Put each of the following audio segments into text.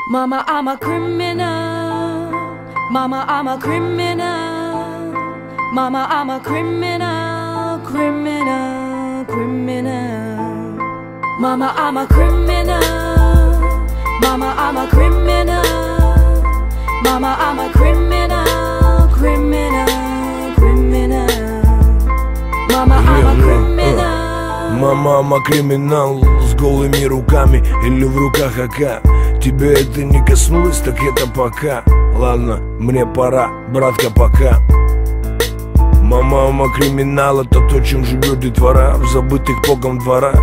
Mama, I'm a criminal. Mama, I'm a criminal. Mama, I'm a criminal, criminal, criminal. Mama, I'm a criminal. Mama, I'm a criminal. Mama, I'm a criminal, criminal, criminal. Mama, I'm a criminal. Мама, I'm a криминал. С голыми руками или в руках АК. Тебе это не коснулось, так это пока. Ладно, мне пора, братка, пока. Мама, I'm a криминал. Это то, чем живет детвора в забытых богом дворах.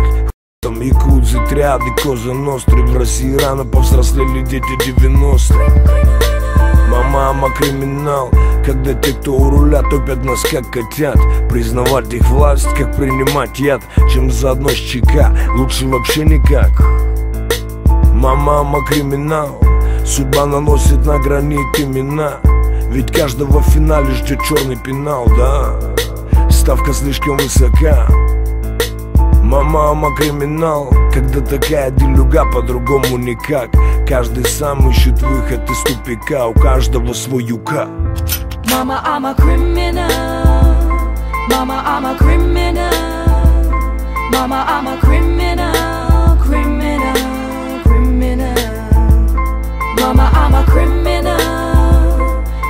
Там якудзы, триады, коза ностры. В России рано повзрослели дети 90-х. Мама, I'm a криминал. Когда те, кто у руля, топят нас как котят. Признавать их власть, как принимать яд. Чем заодно с ЧК, лучше вообще никак. Мама, I'm a криминал. Судьба наносит на гранит имена. Ведь каждого в финале ждет черный пенал, да. Ставка слишком высока. Мама, I'm a криминал. Когда такая делюга, по-другому никак. Каждый сам ищет выход из тупика. У каждого свой юка. Mama, I'm a criminal. Mama, I'm a criminal. Mama, I'm a criminal, criminal, criminal. Mama, I'm a criminal.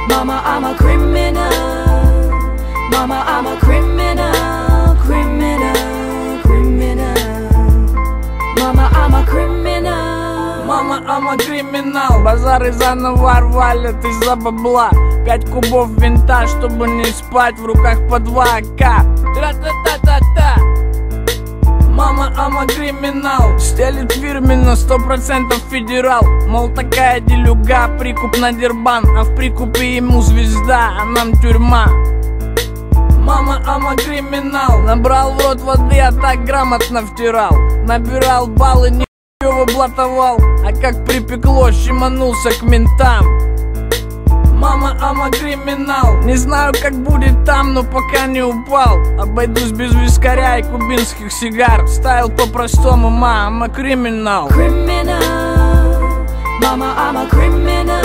Mama, I'm a criminal. Mama, I'm a criminal, criminal, criminal. Mama, I'm a criminal. Мама, I'm a криминал. Базары заново рвалят из-за бабла. 5 кубов винта, чтобы не спать. В руках по 2 АК. Тра-та-та-та-та. Мама, I'm a криминал. Стелит фирменно, 100% федерал. Мол, такая делюга, прикуп на дербан. А в прикупе ему звезда, а нам тюрьма. Мама, I'm a криминал. Набрал в рот воды, а так грамотно втирал. Набирал баллы, не блатовал. А как припекло, щеманулся к ментам. Мама, I'm a криминал. Не знаю, как будет там, но пока не упал. Обойдусь без вискаря и кубинских сигар. Стайл по-простому, ма, I'm a криминал. Criminal. Mama, I'm a criminal.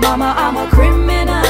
Mama, I'm a criminal.